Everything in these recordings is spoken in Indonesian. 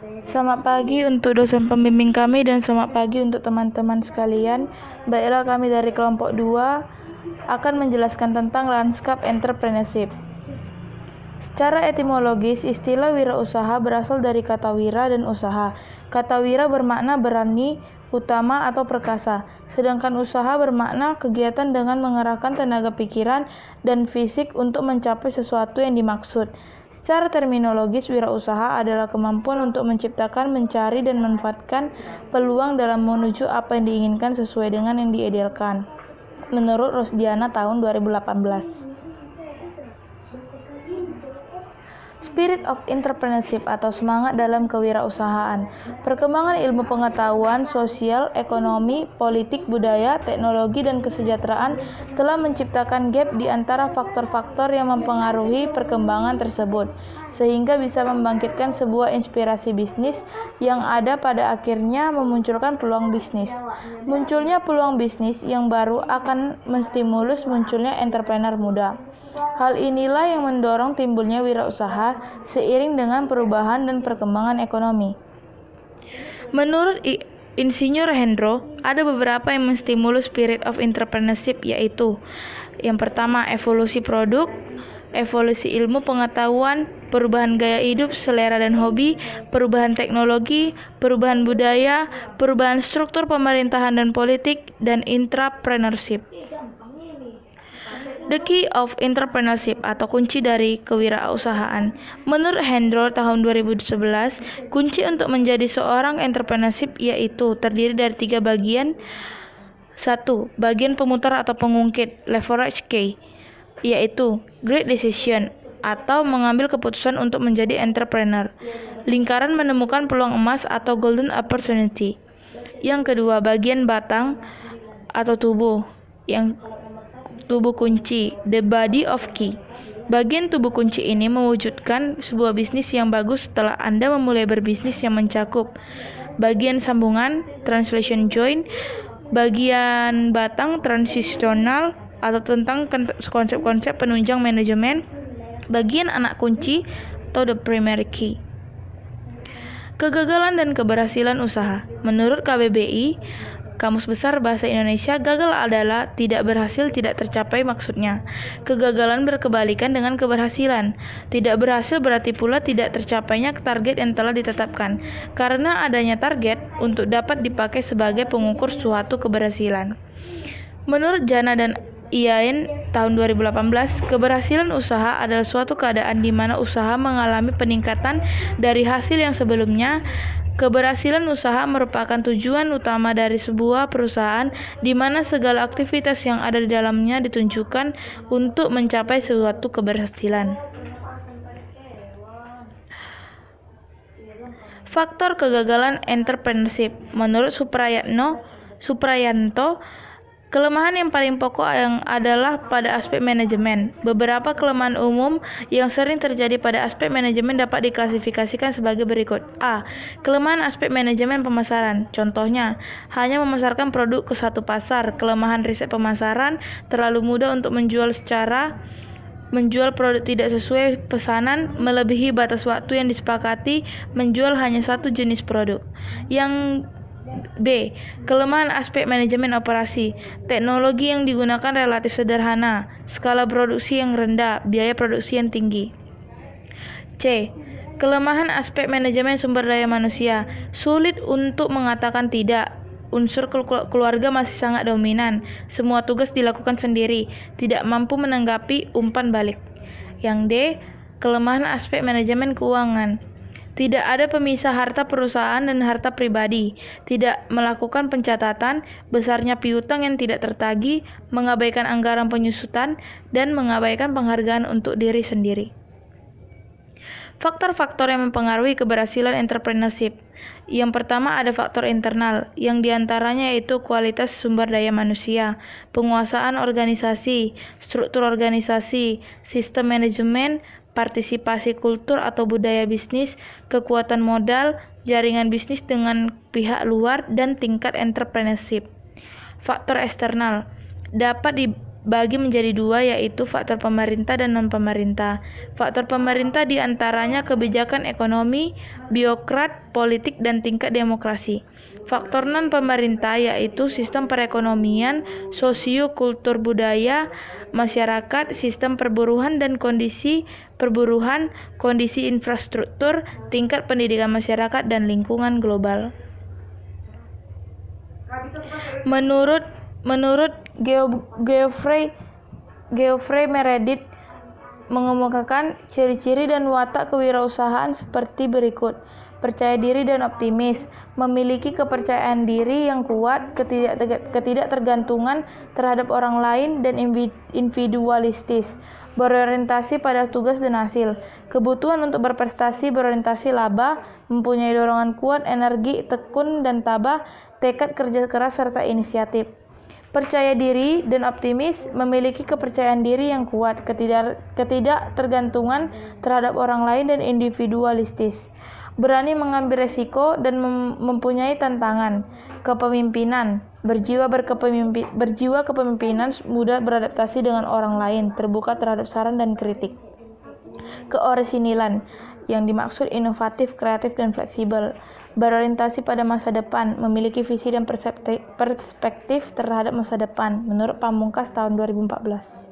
Selamat pagi untuk dosen pembimbing kami dan selamat pagi untuk teman-teman sekalian. Baiklah, kami dari kelompok 2 akan menjelaskan tentang lanskap entrepreneurship. Secara etimologis, istilah wirausaha berasal dari kata wira dan usaha. Kata wira bermakna berani, utama atau perkasa, sedangkan usaha bermakna kegiatan dengan mengerahkan tenaga pikiran dan fisik untuk mencapai sesuatu yang dimaksud. Secara terminologis, wirausaha adalah kemampuan untuk menciptakan, mencari, dan memanfaatkan peluang dalam menuju apa yang diinginkan sesuai dengan yang diidealkan. Menurut Rosdiana tahun 2018. Spirit of entrepreneurship atau semangat dalam kewirausahaan. Perkembangan ilmu pengetahuan, sosial, ekonomi, politik, budaya, teknologi, dan kesejahteraan telah menciptakan gap di antara faktor-faktor yang mempengaruhi perkembangan tersebut, sehingga bisa membangkitkan sebuah inspirasi bisnis yang ada pada akhirnya memunculkan peluang bisnis. Munculnya peluang bisnis yang baru akan menstimulus munculnya entrepreneur muda. Hal inilah yang mendorong timbulnya wirausaha seiring dengan perubahan dan perkembangan ekonomi. Menurut Insinyur Hendro, ada beberapa yang menstimulus spirit of entrepreneurship, yaitu yang pertama, evolusi produk, evolusi ilmu pengetahuan, perubahan gaya hidup, selera dan hobi, perubahan teknologi, perubahan budaya, perubahan struktur pemerintahan dan politik, dan intrapreneurship. The key of entrepreneurship atau kunci dari kewirausahaan. Menurut Hendro tahun 2011, kunci untuk menjadi seorang entrepreneurship yaitu terdiri dari 3 bagian. 1. Bagian pemutar atau pengungkit, leverage key, yaitu great decision atau mengambil keputusan untuk menjadi entrepreneur. Lingkaran menemukan peluang emas atau golden opportunity. Yang kedua, bagian batang atau tubuh, yang tubuh kunci, the body of key. Bagian tubuh kunci ini mewujudkan sebuah bisnis yang bagus setelah Anda memulai berbisnis yang mencakup bagian sambungan, translation joint, bagian batang, transitional atau tentang konsep-konsep penunjang manajemen, bagian anak kunci atau the primary key. Kegagalan dan keberhasilan usaha. Menurut KBBI, Kamus Besar Bahasa Indonesia, gagal adalah tidak berhasil, tidak tercapai maksudnya. Kegagalan berkebalikan dengan keberhasilan. Tidak berhasil berarti pula tidak tercapainya target yang telah ditetapkan. Karena adanya target untuk dapat dipakai sebagai pengukur suatu keberhasilan. Menurut Jana dan Iain tahun 2018, keberhasilan usaha adalah suatu keadaan di mana usaha mengalami peningkatan dari hasil yang sebelumnya. Keberhasilan usaha merupakan tujuan utama dari sebuah perusahaan di mana segala aktivitas yang ada di dalamnya ditunjukkan untuk mencapai suatu keberhasilan. Faktor kegagalan entrepreneurship. Menurut Suprayanto, kelemahan yang paling pokok yang adalah pada aspek manajemen. Beberapa kelemahan umum yang sering terjadi pada aspek manajemen dapat diklasifikasikan sebagai berikut. A. Kelemahan aspek manajemen pemasaran. Contohnya, hanya memasarkan produk ke satu pasar. Kelemahan riset pemasaran, terlalu mudah untuk menjual produk tidak sesuai pesanan, melebihi batas waktu yang disepakati, menjual hanya satu jenis produk. Yang B. Kelemahan aspek manajemen operasi. Teknologi yang digunakan relatif sederhana, skala produksi yang rendah, biaya produksi yang tinggi. C. Kelemahan aspek manajemen sumber daya manusia. Sulit untuk mengatakan tidak. Unsur keluarga masih sangat dominan. Semua tugas dilakukan sendiri, tidak mampu menanggapi umpan balik. Yang D. Kelemahan aspek manajemen keuangan. Tidak ada pemisah harta perusahaan dan harta pribadi, tidak melakukan pencatatan, besarnya piutang yang tidak tertagih, mengabaikan anggaran penyusutan, dan mengabaikan penghargaan untuk diri sendiri. Faktor-faktor yang mempengaruhi keberhasilan entrepreneurship. Yang pertama ada faktor internal, yang diantaranya yaitu kualitas sumber daya manusia, penguasaan organisasi, struktur organisasi, sistem manajemen, partisipasi kultur atau budaya bisnis, kekuatan modal, jaringan bisnis dengan pihak luar, dan tingkat entrepreneurship. Faktor eksternal dapat dibagi menjadi dua, yaitu faktor pemerintah dan non-pemerintah. Faktor pemerintah diantaranya kebijakan ekonomi, birokrat, politik, dan tingkat demokrasi. Faktor non-pemerintah yaitu sistem perekonomian, sosio, kultur, budaya, masyarakat, sistem perburuhan dan kondisi perburuhan, kondisi infrastruktur, tingkat pendidikan masyarakat, dan lingkungan global. Menurut Geoffrey Meredith mengemukakan ciri-ciri dan watak kewirausahaan seperti berikut: percaya diri dan optimis, memiliki kepercayaan diri yang kuat, ketidaktergantungan terhadap orang lain, dan individualistis, berorientasi pada tugas dan hasil, kebutuhan untuk berprestasi, berorientasi laba, mempunyai dorongan kuat, energi, tekun dan tabah, tekad kerja keras serta inisiatif. Percaya diri dan optimis, memiliki kepercayaan diri yang kuat, ketidaktergantungan terhadap orang lain dan individualistis, berani mengambil resiko dan mempunyai tantangan, kepemimpinan, berjiwa kepemimpinan, mudah beradaptasi dengan orang lain, terbuka terhadap saran dan kritik. Keorisinilan, yang dimaksud inovatif, kreatif, dan fleksibel, berorientasi pada masa depan, memiliki visi dan perspektif terhadap masa depan, menurut Pamungkas tahun 2014.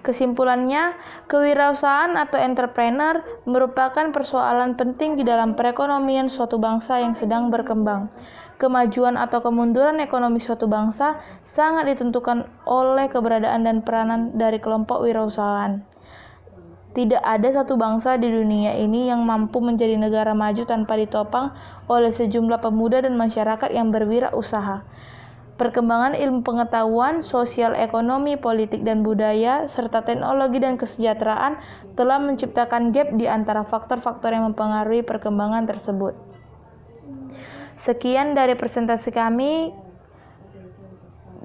Kesimpulannya, kewirausahaan atau entrepreneur merupakan persoalan penting di dalam perekonomian suatu bangsa yang sedang berkembang. Kemajuan atau kemunduran ekonomi suatu bangsa sangat ditentukan oleh keberadaan dan peranan dari kelompok wirausahaan. Tidak ada satu bangsa di dunia ini yang mampu menjadi negara maju tanpa ditopang oleh sejumlah pemuda dan masyarakat yang berwirausaha. Perkembangan ilmu pengetahuan, sosial, ekonomi, politik, dan budaya, serta teknologi dan kesejahteraan telah menciptakan gap di antara faktor-faktor yang mempengaruhi perkembangan tersebut. Sekian dari presentasi kami.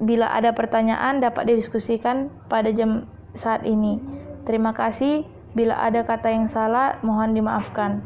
Bila ada pertanyaan dapat didiskusikan pada jam saat ini. Terima kasih. Bila ada kata yang salah, mohon dimaafkan.